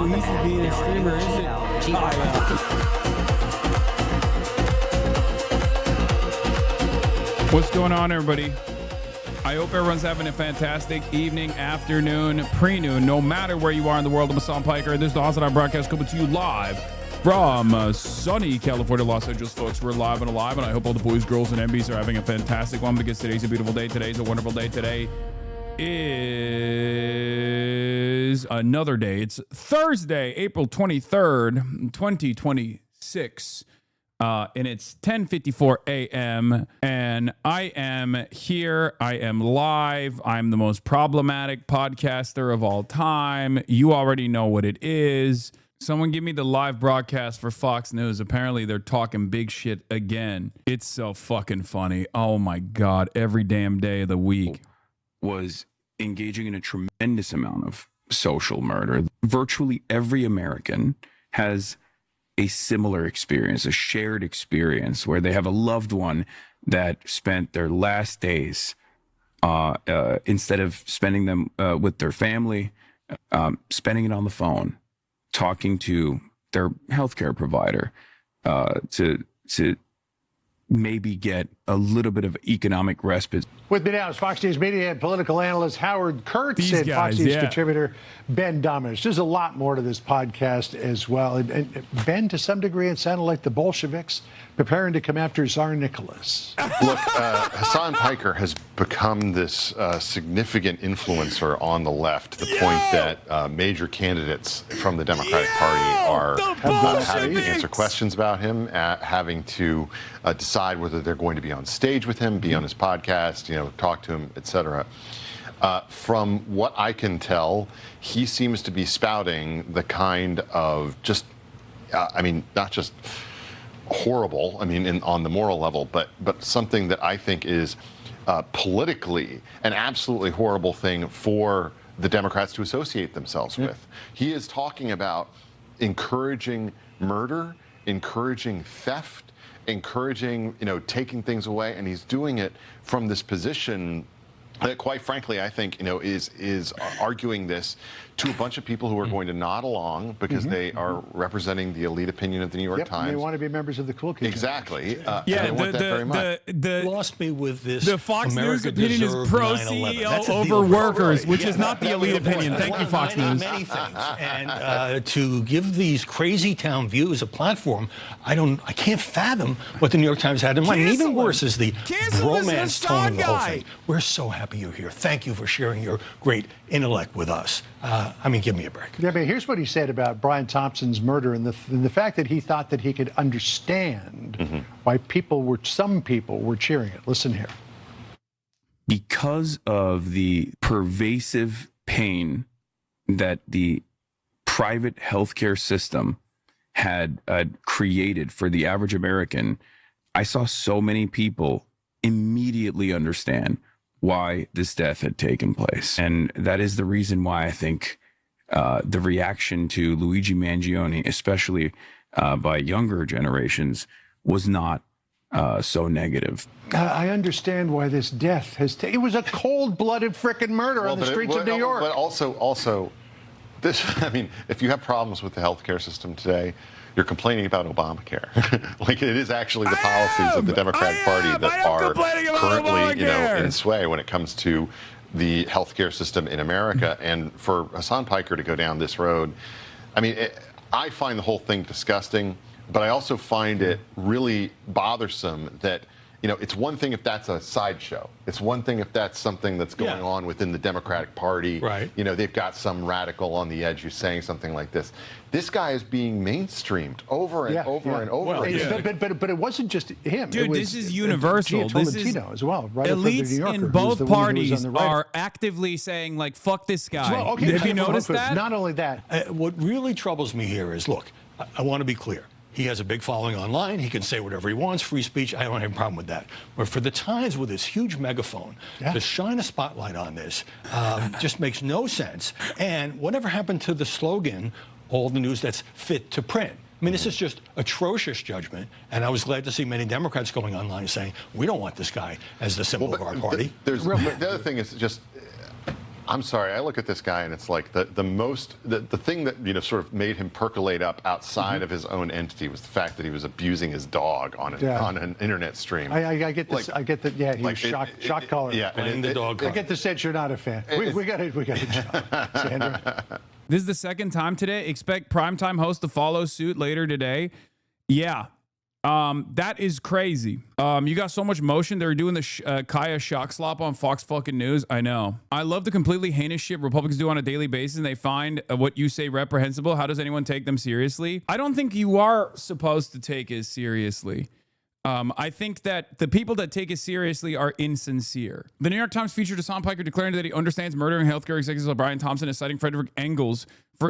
so easy being a streamer, is it? What's going on, everybody? I hope everyone's having a fantastic evening, afternoon, pre-noon, no matter where you are in the world. I'm Hassan Piker. This is the HASAN broadcast coming to you live from sunny California, Los Angeles, folks. We're live and alive, and I hope all the boys, girls, and MBs are having a fantastic one because today's a beautiful day. Today's a wonderful day. Today is another day. It's Thursday, April 23rd, 2026. And it's 10:54 a.m. and I am here. I am live. I'm the most problematic podcaster of all time. You already know what it is. Someone give me the live broadcast for Fox News. Apparently they're talking big shit again. It's so fucking funny. Oh my God. Every damn day of the week. Was engaging in a tremendous amount of social murder. Virtually every American has a similar experience, a shared experience where they have a loved one that spent their last days, instead of spending them with their family, spending it on the phone, talking to their healthcare provider, to maybe get a little bit of economic respite. With me now is Fox News media and political analyst Howard Kurtz and Fox News contributor Ben Domenech. There's a lot more to this podcast as well. And Ben, to some degree, it sounded like the Bolsheviks preparing to come after Tsar Nicholas. Look, Hassan Piker has become this significant influencer on the left, to the point that major candidates from the Democratic Party are having to answer questions about him, having to decide whether they're going to be on stage with him, be on his podcast, talk to him, etc. From what I can tell, he seems to be spouting the kind of just, not just horrible, on the moral level, but something that I think is politically an absolutely horrible thing for the Democrats to associate themselves with. He is talking about encouraging murder, encouraging theft, encouraging, taking things away, and he's doing it from this position that, quite frankly, I think, is arguing this to a bunch of people who are going to nod along because they are representing the elite opinion of the New York Times. And they want to be members of the cool kids. Exactly. They want that very much. Lost me with this. The Fox News opinion is pro CEO over over workers, which is not the elite opinion. Thank you, Fox News. Many things. And to give these crazy town views a platform, I can't fathom what the New York Times had in mind. And even worse is the romance tone of the whole thing. We're so happy you're here. Thank you for sharing your great intellect with us. Give me a break. Yeah, but here's what he said about Brian Thompson's murder and the fact that he thought that he could understand why some people were cheering it. Listen here. Because of the pervasive pain that the private healthcare system had created for the average American, I saw so many people immediately understand why this death had taken place. And that is the reason why I think the reaction to Luigi Mangione, especially by younger generations, was not so negative. I understand why this death it was a cold-blooded frickin' murder on the streets of New York. But also, this, if you have problems with the healthcare system today, you're complaining about Obamacare. Like, it is actually the policies of the Democratic Party that are currently, in sway when it comes to the healthcare system in America. And for Hassan Piker to go down this road, I find the whole thing disgusting, but I also find it really bothersome that, it's one thing if that's a sideshow. It's one thing if that's something that's going on within the Democratic Party. Right. They've got some radical on the edge who's saying something like this. This guy is being mainstreamed over and over and over again. But it wasn't just him. Dude, this is universal. This is as well. Right, elites in both parties are actively saying, like, fuck this guy. Well, okay, have you noticed that? Not only that. What really troubles me here is, look, I want to be clear. He has a big following online. He can say whatever he wants, free speech. I don't have a problem with that. But for the Times, with this huge megaphone, to shine a spotlight on this just makes no sense. And whatever happened to the slogan, all the news that's fit to print? This is just atrocious judgment, and I was glad to see many Democrats going online saying, we don't want this guy as the symbol of our party. The other thing is just, I'm sorry. I look at this guy and it's like the thing that sort of made him percolate up outside of his own entity was the fact that he was abusing his dog on an internet stream. I get this. I get that. Yeah, he was shock collar. Yeah, and the dog. I get the sense you're not a fan. We got it. Sandra. This is the second time today. Expect primetime host to follow suit later today. Yeah. That is crazy. You got so much motion. They're doing the Kaya shock slop on Fox fucking News. I know. I love the completely heinous shit Republicans do on a daily basis, and they find what you say reprehensible. How does anyone take them seriously? I don't think you are supposed to take it seriously. I think that the people that take it seriously are insincere. The New York Times featured Hassan Piker declaring that he understands murdering healthcare executives like Brian Thompson, is citing Frederick Engels for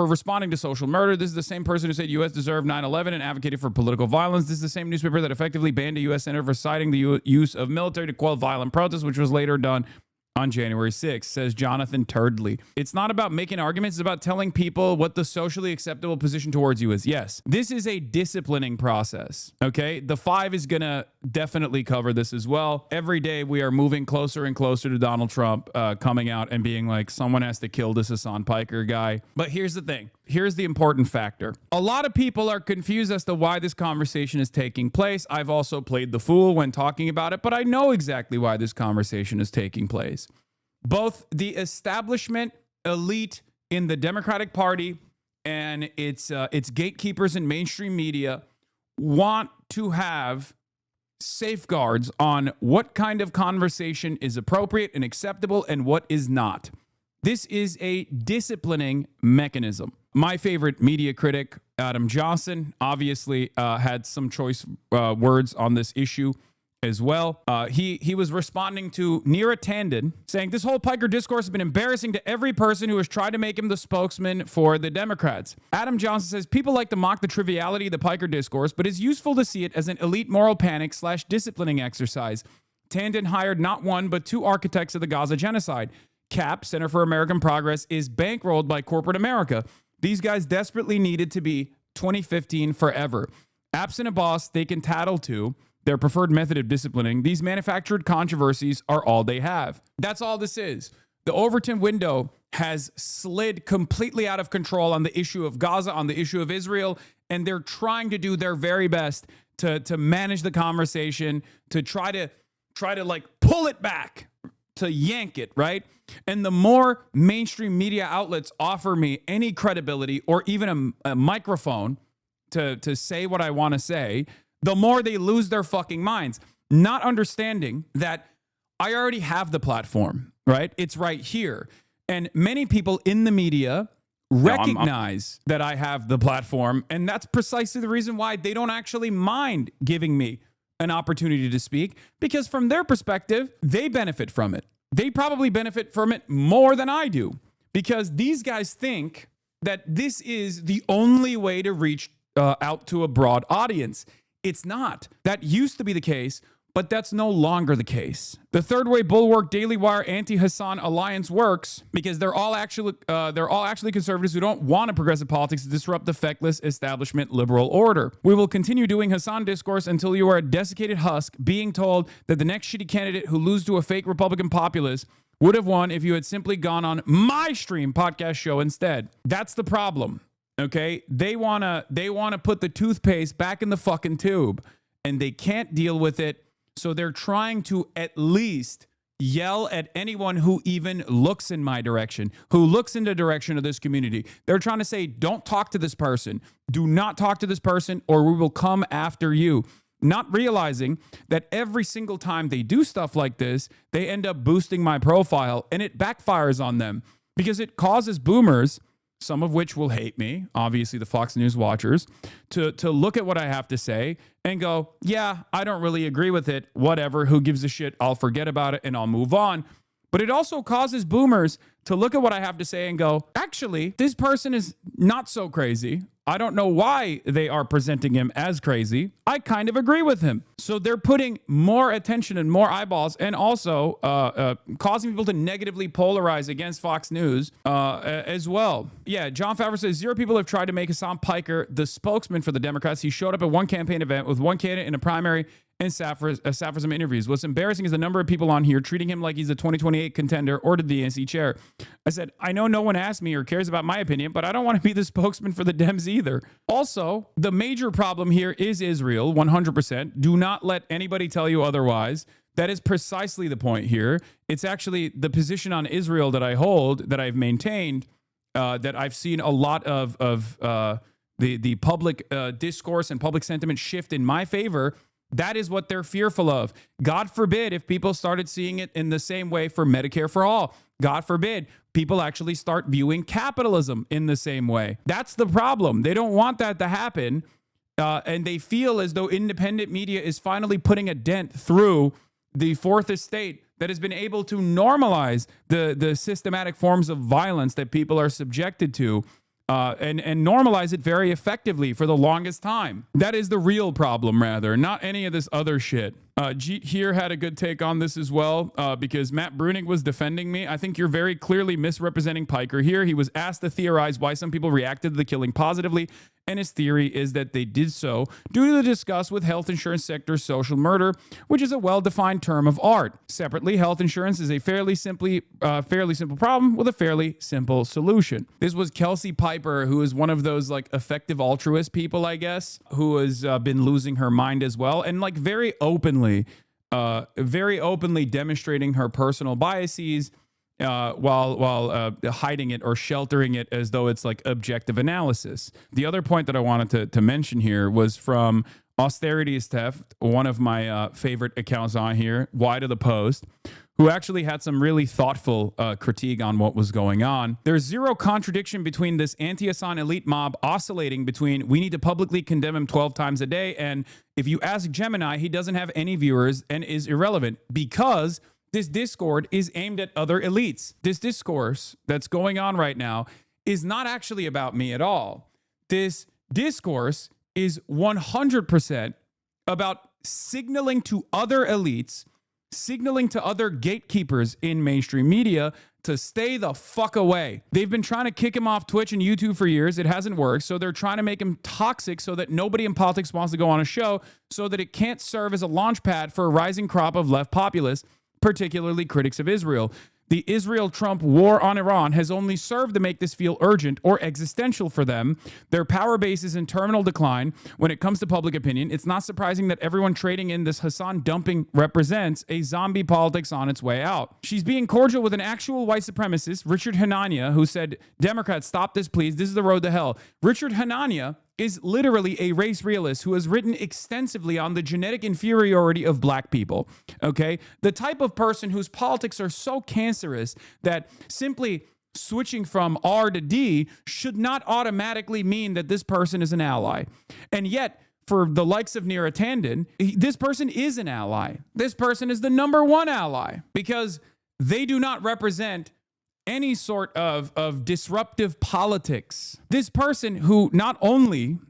responding to social murder. This is the same person who said U.S. deserved 9/11 and advocated for political violence. This is the same newspaper that effectively banned a U.S. senator for citing the use of military to quell violent protests, which was later done on January 6th, says Jonathan Turdley. It's not about making arguments. It's about telling people what the socially acceptable position towards you is. Yes, this is a disciplining process, okay? The 5 is going to definitely cover this as well. Every day we are moving closer and closer to Donald Trump coming out and being like, someone has to kill this Hassan Piker guy. But here's the thing. Here's the important factor. A lot of people are confused as to why this conversation is taking place. I've also played the fool when talking about it, but I know exactly why this conversation is taking place. Both the establishment elite in the Democratic Party and its gatekeepers in mainstream media want to have safeguards on what kind of conversation is appropriate and acceptable and what is not. This is a disciplining mechanism. My favorite media critic, Adam Johnson, obviously had some choice words on this issue as well. He was responding to Neera Tanden, saying, this whole Piker discourse has been embarrassing to every person who has tried to make him the spokesman for the Democrats. Adam Johnson says, people like to mock the triviality of the Piker discourse, but it's useful to see it as an elite moral panic / disciplining exercise. Tanden hired not one, but 2 architects of the Gaza genocide. CAP, Center for American Progress, is bankrolled by corporate America. These guys desperately needed to be 2015 forever. Absent a boss they can tattle to, their preferred method of disciplining, these manufactured controversies are all they have. That's all this is. The Overton window has slid completely out of control on the issue of Gaza, on the issue of Israel, and they're trying to do their very best to manage the conversation, to try to like pull it back, to yank it, right? And the more mainstream media outlets offer me any credibility or even a microphone to say what I want to say, the more they lose their fucking minds, not understanding that I already have the platform, right? It's right here. And many people in the media recognize that I have the platform, and that's precisely the reason why they don't actually mind giving me an opportunity to speak, because from their perspective, they benefit from it. They probably benefit from it more than I do, because these guys think that this is the only way to reach out to a broad audience. It's not. That used to be the case, but that's no longer the case. The Third Way Bulwark Daily Wire Anti-Hassan Alliance works because they're all actually conservatives who don't want a progressive politics to disrupt the feckless establishment liberal order. We will continue doing Hassan discourse until you are a desiccated husk being told that the next shitty candidate who loses to a fake Republican populace would have won if you had simply gone on my stream podcast show instead. That's the problem. Okay? They wanna put the toothpaste back in the fucking tube, and they can't deal with it. So they're trying to at least yell at anyone who even looks in my direction, who looks in the direction of this community. They're trying to say, don't talk to this person. Do not talk to this person, or we will come after you. Not realizing that every single time they do stuff like this, they end up boosting my profile, and it backfires on them because it causes boomers, some of which will hate me, obviously the Fox News watchers, to look at what I have to say and go, yeah, I don't really agree with it. Whatever, who gives a shit? I'll forget about it and I'll move on. But it also causes boomers to look at what I have to say and go, actually, this person is not so crazy. I don't know why they are presenting him as crazy. I kind of agree with him. So they're putting more attention and more eyeballs, and also causing people to negatively polarize against Fox News as well. Yeah, John Favreau says, 0 people have tried to make Hassan Piker the spokesman for the Democrats. He showed up at one campaign event with one candidate in a primary and Safarism interviews. What's embarrassing is the number of people on here treating him like he's a 2028 contender or the DNC chair. I said, I know no one asked me or cares about my opinion, but I don't want to be the spokesman for the Dems either. Also, the major problem here is Israel, 100%. Do not let anybody tell you otherwise. That is precisely the point here. It's actually the position on Israel that I hold, that I've maintained, that I've seen a lot of the public discourse and public sentiment shift in my favor. That is what they're fearful of. God forbid if people started seeing it in the same way for Medicare for all. God forbid people actually start viewing capitalism in the same way. That's the problem. They don't want that to happen. And they feel as though independent media is finally putting a dent through the fourth estate that has been able to normalize the systematic forms of violence that people are subjected to. And normalize it very effectively for the longest time. That is the real problem, rather, not any of this other shit. Jeet here had a good take on this as well, because Matt Bruning was defending me. I think you're very clearly misrepresenting Piker here. He was asked to theorize why some people reacted to the killing positively, and his theory is that they did so due to the disgust with health insurance sector social murder, which is a well-defined term of art. Separately, health insurance is a fairly simple problem with a fairly simple solution. This was Kelsey Piper, who is one of those like effective altruist people, I guess, who has been losing her mind as well, and like very openly demonstrating her personal biases, while hiding it or sheltering it as though it's like objective analysis. The other point that I wanted to mention here was from Austerity is Theft, one of my favorite accounts on here, Why to the Post, who actually had some really thoughtful critique on what was going on. There's zero contradiction between this anti-Hassan elite mob oscillating between we need to publicly condemn him 12 times a day and if you ask Gemini, he doesn't have any viewers and is irrelevant because this Discord is aimed at other elites. This discourse that's going on right now is not actually about me at all. This discourse is 100% about signaling to other elites, signaling to other gatekeepers in mainstream media to stay the fuck away. They've been trying to kick him off Twitch and YouTube for years. It hasn't worked. So they're trying to make him toxic so that nobody in politics wants to go on a show, so that it can't serve as a launch pad for a rising crop of left populists, particularly critics of Israel. The Israel-Trump war on Iran has only served to make this feel urgent or existential for them. Their power base is in terminal decline when it comes to public opinion. It's not surprising that everyone trading in this Hassan dumping represents a zombie politics on its way out. She's being cordial with an actual white supremacist, Richard Hanania, who said, Democrats, stop this, please. This is the road to hell. Richard Hanania is literally a race realist who has written extensively on the genetic inferiority of black people, okay? The type of person whose politics are so cancerous that simply switching from R to D should not automatically mean that this person is an ally. And yet, for the likes of Neera Tanden, this person is an ally. This person is the #1 ally because they do not represent any sort of disruptive politics. This person who not only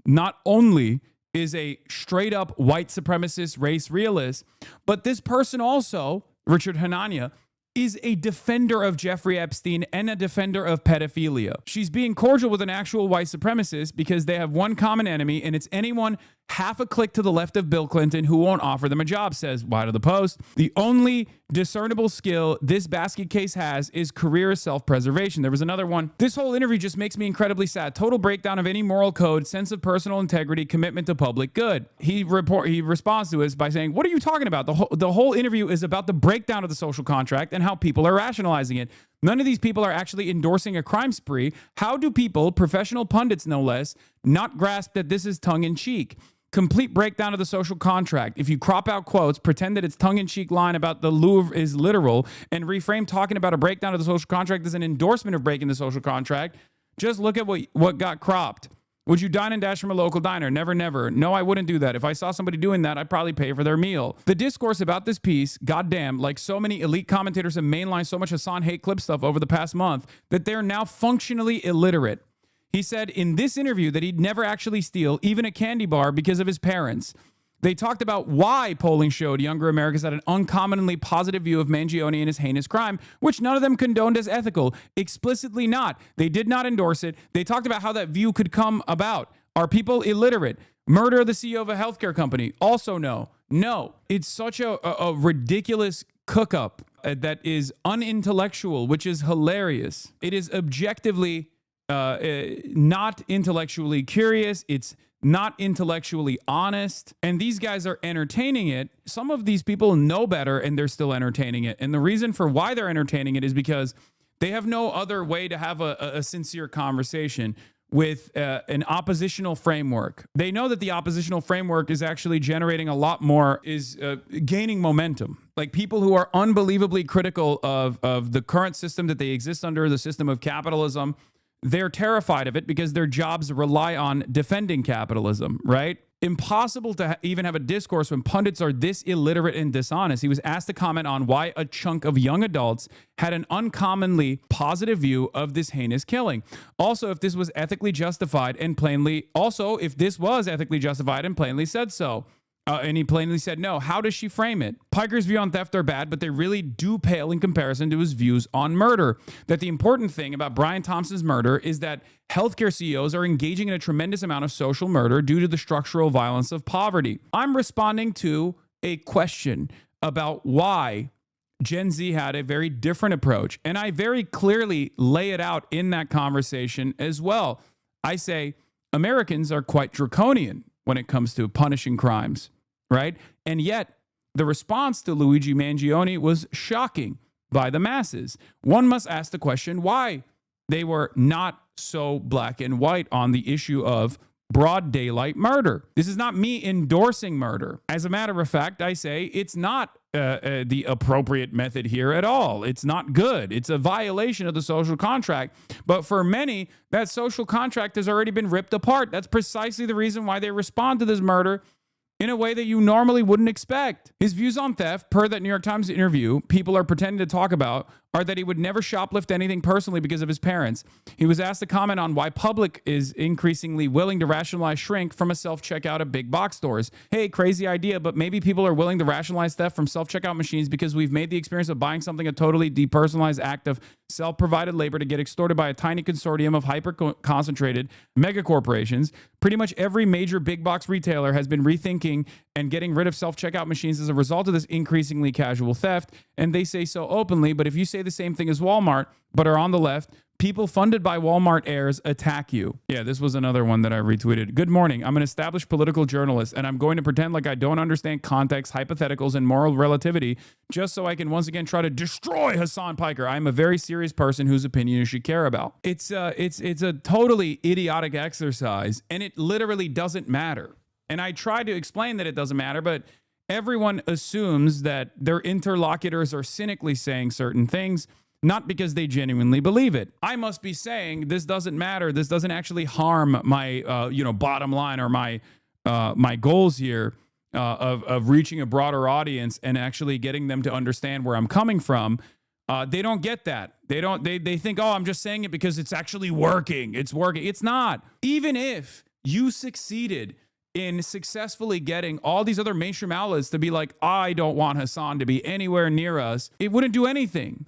is a straight up white supremacist race realist, but this person also, Richard Hanania, is a defender of Jeffrey Epstein and a defender of pedophilia. She's being cordial with an actual white supremacist because they have one common enemy, and it's anyone half a click to the left of Bill Clinton who won't offer them a job, says Why to the Post. The only discernible skill this basket case has is career self-preservation. There was another one. This whole interview just makes me incredibly sad. Total breakdown of any moral code, sense of personal integrity, commitment to public good. He responds to us by saying, what are you talking about? The whole interview is about the breakdown of the social contract and how people are rationalizing it. None of these people are actually endorsing a crime spree. How do people, professional pundits no less, not grasp that this is tongue-in-cheek? Complete breakdown of the social contract. If you crop out quotes, pretend that it's tongue-in-cheek line about the Louvre is literal, and reframe talking about a breakdown of the social contract as an endorsement of breaking the social contract, just look at what got cropped. Would you dine and dash from a local diner? Never, never. No, I wouldn't do that. If I saw somebody doing that, I'd probably pay for their meal. The discourse about this piece, goddamn, like so many elite commentators have mainlined so much Hassan hate clip stuff over the past month that they're now functionally illiterate. He said in this interview that he'd never actually steal even a candy bar because of his parents. They talked about why polling showed younger Americans had an uncommonly positive view of Mangione and his heinous crime, which none of them condoned as ethical. Explicitly not. They did not endorse it. They talked about how that view could come about. Are people illiterate? Murder of the CEO of a healthcare company? Also no. No, it's such a ridiculous cook-up that is unintellectual, which is hilarious. It is objectively not intellectually curious. It's not intellectually honest. And these guys are entertaining it. Some of these people know better and they're still entertaining it. And the reason for why they're entertaining it is because they have no other way to have a sincere conversation with an oppositional framework. They know that the oppositional framework is actually generating a lot more, is gaining momentum. Like people who are unbelievably critical of the current system that they exist under, the system of capitalism, they're terrified of it because their jobs rely on defending capitalism, right? Impossible to even have a discourse when pundits are this illiterate and dishonest. He was asked to comment on why a chunk of young adults had an uncommonly positive view of this heinous killing. Also, if this was ethically justified and plainly said so. And he plainly said no. How does she frame it? Piker's view on theft are bad, but they really do pale in comparison to his views on murder. That the important thing about Brian Thompson's murder is that healthcare CEOs are engaging in a tremendous amount of social murder due to the structural violence of poverty. I'm responding to a question about why Gen Z had a very different approach. And I very clearly lay it out in that conversation as well. I say Americans are quite draconian when it comes to punishing crimes, right? And yet, the response to Luigi Mangione was shocking by the masses. One must ask the question why they were not so black and white on the issue of broad daylight murder. This is not me endorsing murder. As a matter of fact, I say it's not the appropriate method here at all. It's not good. It's a violation of the social contract. But for many, that social contract has already been ripped apart. That's precisely the reason why they respond to this murder in a way that you normally wouldn't expect. His views on theft, per that New York Times interview, people are pretending to talk about, are that he would never shoplift anything personally because of his parents. He was asked to comment on why public is increasingly willing to rationalize shrink from a self-checkout at big box stores. Hey, crazy idea, but maybe people are willing to rationalize theft from self-checkout machines because we've made the experience of buying something a totally depersonalized act of self-provided labor to get extorted by a tiny consortium of hyper-concentrated mega corporations. Pretty much every major big box retailer has been rethinking and getting rid of self-checkout machines as a result of this increasingly casual theft. And they say so openly, but if you say the same thing as Walmart, but are on the left, people funded by Walmart heirs attack you. Yeah, this was another one that I retweeted. Good morning. I'm an established political journalist, and I'm going to pretend like I don't understand context, hypotheticals, and moral relativity just so I can once again try to destroy HASAN Piker. I'm a very serious person whose opinion you should care about. It's a totally idiotic exercise, and it literally doesn't matter. And I try to explain that it doesn't matter, but everyone assumes that their interlocutors are cynically saying certain things, not because they genuinely believe it. I must be saying this doesn't matter. This doesn't actually harm my bottom line or my goals here of reaching a broader audience and actually getting them to understand where I'm coming from. They don't get that. They think, oh, I'm just saying it because it's actually working. It's working. It's not. Even if you succeeded in successfully getting all these other mainstream outlets to be like, I don't want HASAN to be anywhere near us, it wouldn't do anything.